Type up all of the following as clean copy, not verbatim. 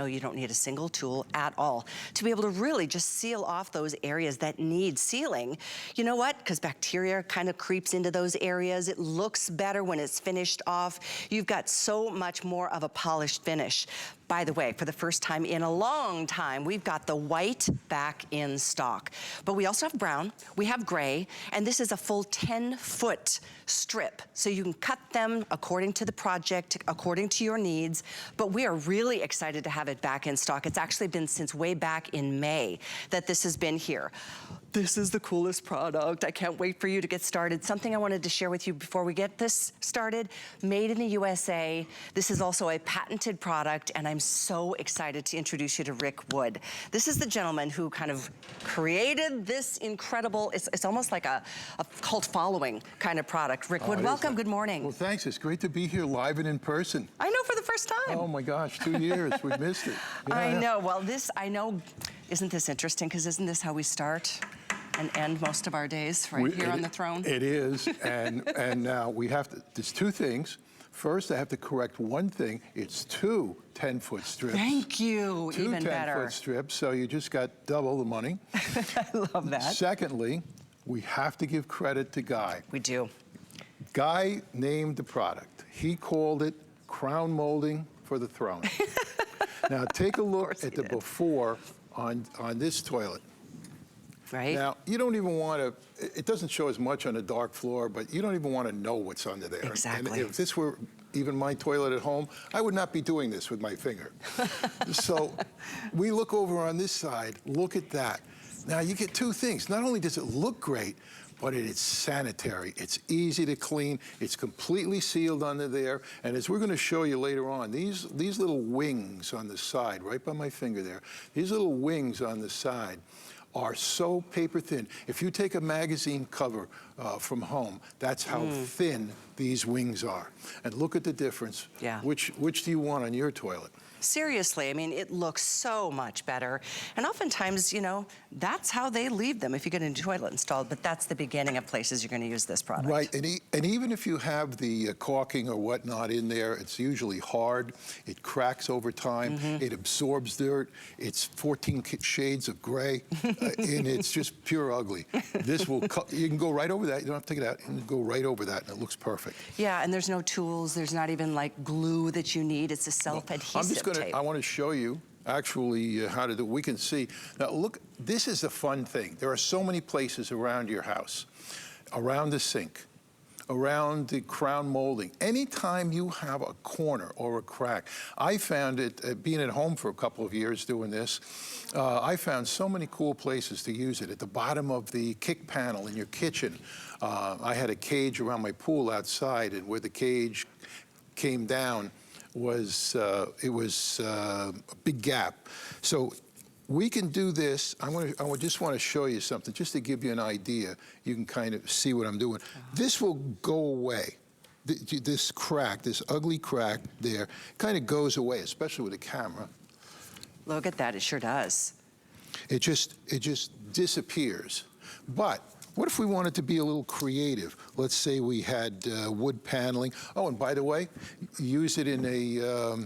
No, you don't need a single tool at all to be able to really just seal off those areas that need sealing. You know what? Because bacteria kind of creeps into those areas. It looks better when it's finished off. You've got so much more of a polished finish. By the way, for the first time in a long time, we've got the white back in stock. But we also have brown, we have gray, and this is a full 10-foot strip. So you can cut them according to the project, according to your needs. But we are really excited to have it back in stock. It's actually been since way back in May that this has been here. This is the coolest product. I can't wait for you to get started. Something I wanted to share with you before we get this started, made in the USA. This is also a patented product, and I'm so excited to introduce you to Rick Wood. This is the gentleman who kind of created this incredible, it's almost like a cult following kind of product. Rick Wood, welcome, good morning. Well, thanks, it's great to be here live and in person. I know, for the first time. Oh my gosh, 2 years, we missed it. Yeah, I know, well this, I know, isn't this interesting? Because isn't this how we start and end most of our days, right here on the throne? It is, and now we have to, there's two things. First, I have to correct one thing. It's two 10-foot strips. Thank you, even better. Two 10-foot strips, so you just got double the money. I love that. Secondly, we have to give credit to Guy. We do. Guy named the product. He called it crown molding for the throne. Now take a look at the before on this toilet. Right. Now, you don't even want to, it doesn't show as much on a dark floor, but you don't even want to know what's under there. Exactly. And if this were even my toilet at home, I would not be doing this with my finger. So we look over on this side, look at that. Now you get two things. Not only does it look great, but it's sanitary. It's easy to clean. It's completely sealed under there. And as we're going to show you later on, these little wings on the side, right by my finger there, these little wings on the side are so paper thin. If you take a magazine cover from home, that's how thin these wings are. And look at the difference. Yeah. Which do you want on your toilet? Seriously, I mean, it looks so much better. And oftentimes, you know, that's how they leave them if you get a new toilet installed, but that's the beginning of places you're gonna use this product. Right, and even if you have the caulking or whatnot in there, it's usually hard, it cracks over time, it absorbs dirt, it's 14 shades of gray, and it's just pure ugly. This will, you can go right over that, you don't have to take it out, you can go right over that, and it looks perfect. Yeah, and there's no tools, there's not even like glue that you need, it's a self-adhesive tape. I want to show you actually how to do. We can see now. Look, this is the fun thing. There are so many places around your house, around the sink, around the crown molding. Anytime you have a corner or a crack, I found it being at home for a couple of years doing this. I found so many cool places to use it. At the bottom of the kick panel in your kitchen, I had a cage around my pool outside, and where the cage came down was a big gap. So we can do this. I just want to show you something, just to give you an idea. You can kind of see what I'm doing. This will go away. This crack, this ugly crack there, kind of goes away, especially with a camera. Look at that, it sure does. It just disappears. But what if we wanted to be a little creative? Let's say we had wood paneling. Oh, and by the way, use it in a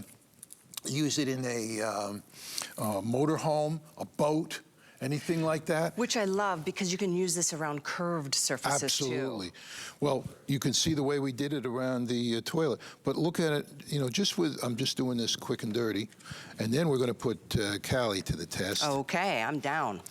motorhome, a boat, anything like that. Which I love, because you can use this around curved surfaces Absolutely. too. Well, you can see the way we did it around the toilet. But look at it, you know, I'm just doing this quick and dirty. And then we're going to put Callie to the test. Okay, I'm down.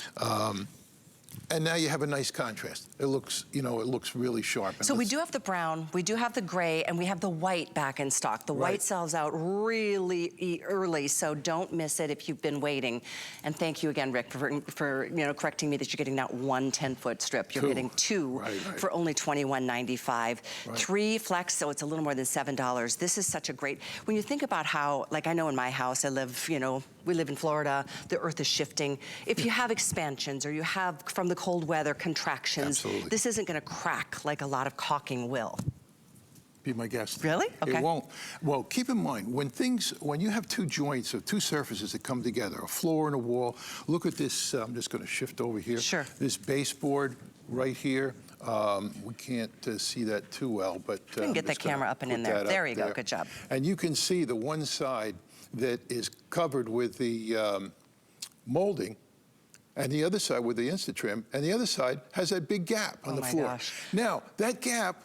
And now you have a nice contrast. It looks, you know, it looks really sharp. And so we do have the brown, we do have the gray, and we have the white back in stock. The white sells out really early, so don't miss it if you've been waiting. And thank you again, Rick, for you know, correcting me that you're getting not one 10-foot strip. You're getting two for only $21.95. 3 flex, so it's a little more than $7. This is such a great, when you think about how, like I know in my house, I live, you know, we live in Florida, the earth is shifting. If you have expansions or you have, from the cold weather, contractions, this isn't gonna crack like a lot of caulking will. Be my guest. Really? Okay. It won't. Well, keep in mind, when you have two joints or two surfaces that come together, a floor and a wall, look at this, I'm just gonna shift over here. Sure. This baseboard right here, we can't see that too well, but we can get that camera up and in there. There you go, good job. And you can see the one side that is covered with the molding, and the other side with the InstaTrim, and the other side has that big gap on the floor. Gosh. Now, that gap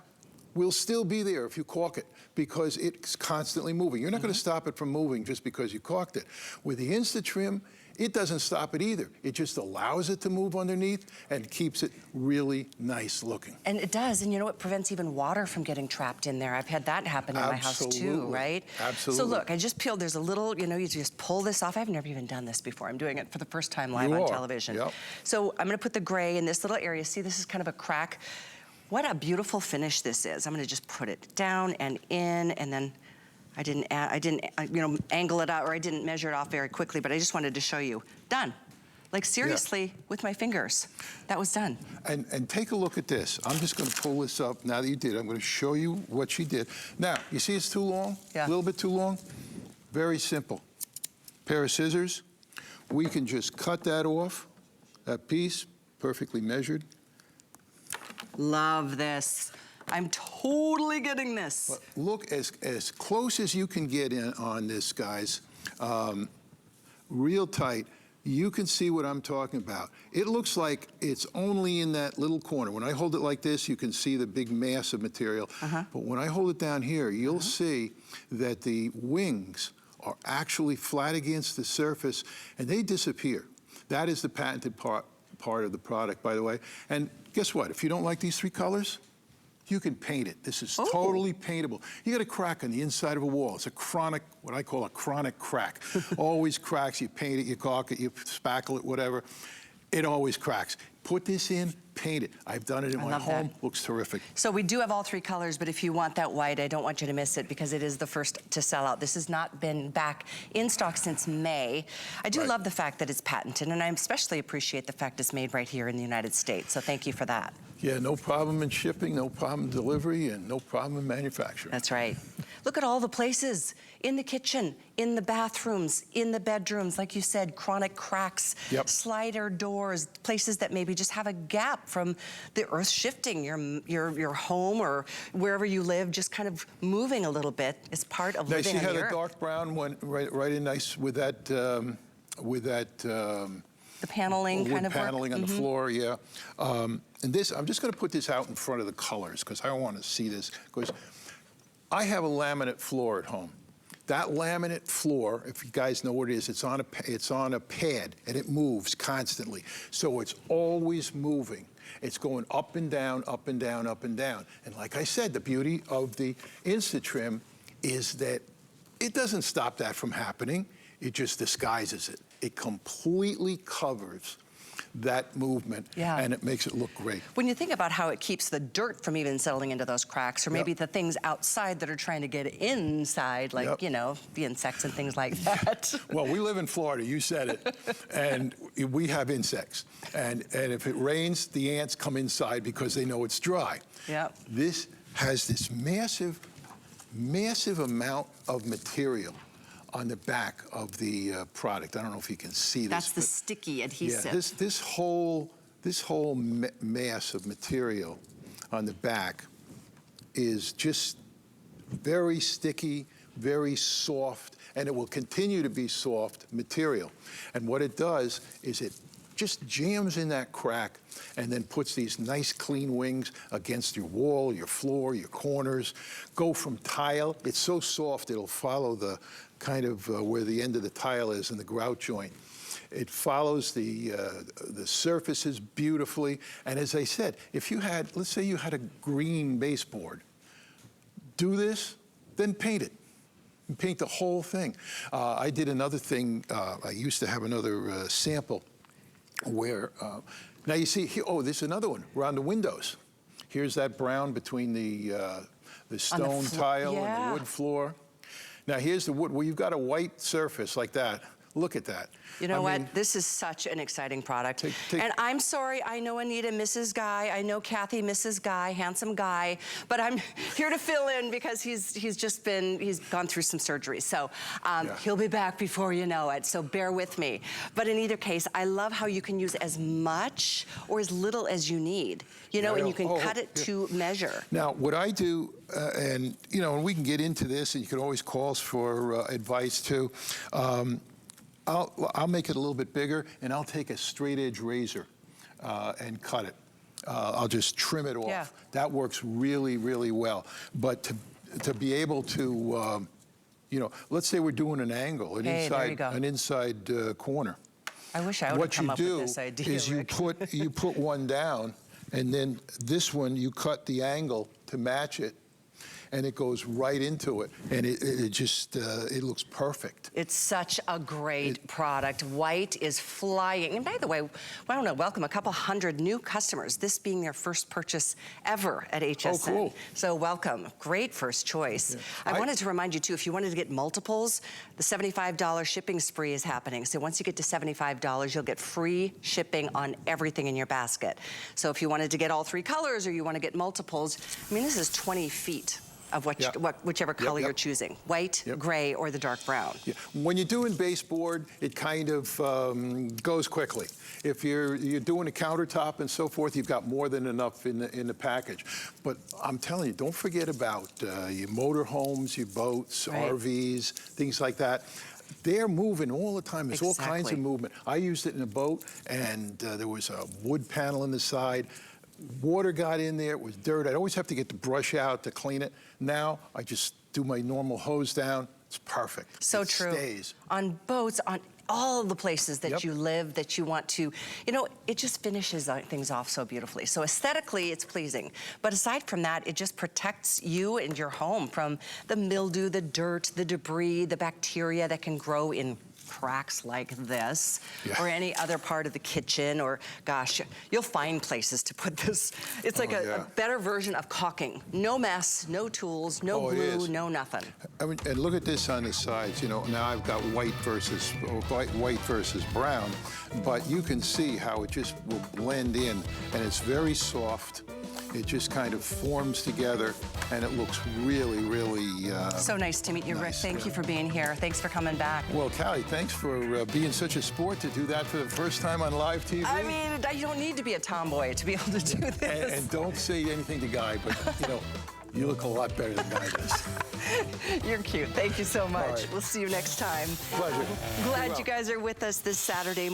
will still be there if you caulk it, because it's constantly moving. You're not going to stop it from moving just because you caulked it. With the InstaTrim, it doesn't stop it either. It just allows it to move underneath and keeps it really nice looking. And it does, and you know what prevents even water from getting trapped in there? I've had that happen in my house too, right? Absolutely. So look, I just peeled, there's a little, you know, you just pull this off. I've never even done this before. I'm doing it for the first time live on television. Yep. So I'm gonna put the gray in this little area. See, this is kind of a crack. What a beautiful finish this is. I'm gonna just put it down and in, and then I didn't, you know, angle it out, or I didn't measure it off very quickly, but I just wanted to show you. Done. Like seriously, with my fingers. That was done. And take a look at this. I'm just going to pull this up. Now that you did, I'm going to show you what she did. Now, you see it's too long? Yeah. A little bit too long? Very simple. Pair of scissors. We can just cut that off, that piece, perfectly measured. Love this. I'm totally getting this. But look, as close as you can get in on this, guys, real tight. You can see what I'm talking about. It looks like it's only in that little corner. When I hold it like this, you can see the big mass of material. But when I hold it down here, you'll see that the wings are actually flat against the surface, and they disappear. That is the patented part of the product, by the way. And guess what? If you don't like these three colors, you can paint it. This is totally paintable. You got a crack on the inside of a wall. It's a chronic, what I call a chronic crack. Always cracks. You paint it, you caulk it, you spackle it, whatever. It always cracks. Put this in, paint it. I've done it in my home. Looks terrific. So we do have all three colors, but if you want that white, I don't want you to miss it because it is the first to sell out. This has not been back in stock since May. I do love the fact that it's patented, and I especially appreciate the fact it's made right here in the United States. So thank you for that. Yeah, no problem in shipping, no problem in delivery, and no problem in manufacturing. That's right. Look at all the places in the kitchen, in the bathrooms, in the bedrooms, like you said, chronic cracks, slider doors, places that maybe just have a gap from the earth shifting, your home or wherever you live, just kind of moving a little bit is part of living on the earth. She had a dark brown one right in nice with that, the paneling kind of paneling on the floor, yeah. And this, I'm just going to put this out in front of the colors because I want to see this. Because I have a laminate floor at home. That laminate floor, if you guys know what it is, it's on a pad and it moves constantly. So it's always moving. It's going up and down, up and down, up and down. And like I said, the beauty of the InstaTrim is that it doesn't stop that from happening. It just disguises it. It completely covers that movement, and it makes it look great. When you think about how it keeps the dirt from even settling into those cracks, or maybe the things outside that are trying to get inside, like, you know, the insects and things like that. Well, we live in Florida, you said it, and we have insects. And if it rains, the ants come inside because they know it's dry. This has this massive, massive amount of material on the back of the product. I don't know if you can see this. That's the sticky adhesive. Yeah, this whole mass of material on the back is just very sticky, very soft, and it will continue to be soft material. And what it does is it just jams in that crack and then puts these nice clean wings against your wall, your floor, your corners. Go from tile. It's so soft it'll follow the kind of where the end of the tile is in the grout joint. It follows the surfaces beautifully. And as I said, if you had, let's say you had a green baseboard, do this, then paint it. And paint the whole thing. I did another thing. I used to have another sample where, now you see, here, oh, this is another one, around the windows. Here's that brown between the stone tile and the wood floor. Now here's the wood, well, you've got a white surface like that. Look at that. You know what? This is such an exciting product. And I'm sorry, I know Anita, Mrs. Guy. I know Kathy, Mrs. Guy, handsome guy. But I'm here to fill in because he's gone through some surgery. So he'll be back before you know it. So bear with me. But in either case, I love how you can use as much or as little as you need. You know, and you can cut it to measure. Now, what I do, and you know, and we can get into this, and you can always call us for advice too. I'll make it a little bit bigger, and I'll take a straight edge razor and cut it. I'll just trim it off. Yeah. That works really, really well. But to be able to, you know, let's say we're doing an angle, an inside corner. I wish I would have come up with this idea, What you do is you put one down, and then this one you cut the angle to match it, and it goes right into it, and it just it looks perfect. It's such a great product. White is flying. And by the way, I want to welcome a couple hundred new customers, this being their first purchase ever at HSN. Oh, cool. So welcome. Great first choice. Yeah. I wanted to remind you, too, if you wanted to get multiples, the $75 shipping spree is happening. So once you get to $75, you'll get free shipping on everything in your basket. So if you wanted to get all 3 colors or you want to get multiples, I mean, this is 20 feet of whichever color you're choosing, white, gray, or the dark brown. Yeah. When you're doing baseboard, it kind of goes quickly. If you're doing a countertop and so forth, you've got more than enough in the package. But I'm telling you, don't forget about your motorhomes, your boats, RVs, things like that. They're moving all the time. There's all kinds of movement. I used it in a boat, and there was a wood panel on the side. Water got in there, it was dirt. I'd always have to get the brush out to clean it. Now, I just do my normal hose down. It's perfect. So true. It stays. On boats, on all the places that you live, that you want to, you know, it just finishes things off so beautifully. So aesthetically, it's pleasing. But aside from that, it just protects you and your home from the mildew, the dirt, the debris, the bacteria that can grow in cracks like this, or any other part of the kitchen, or gosh, you'll find places to put this. It's like a better version of caulking. No mess, no tools, no glue, no nothing. I mean, and look at this on the sides. You know, now I've got white versus brown, but you can see how it just will blend in, and it's very soft. It just kind of forms together, and it looks really, really so nice to meet you, Rick. Thank you for being here. Thanks for coming back. Well, Callie, thanks for being such a sport to do that for the first time on live TV. I mean, you don't need to be a tomboy to be able to do this. And don't say anything to Guy, but, you know, you look a lot better than Guy does. You're cute. Thank you so much. We'll see you next time. Pleasure. Glad you guys are with us this Saturday.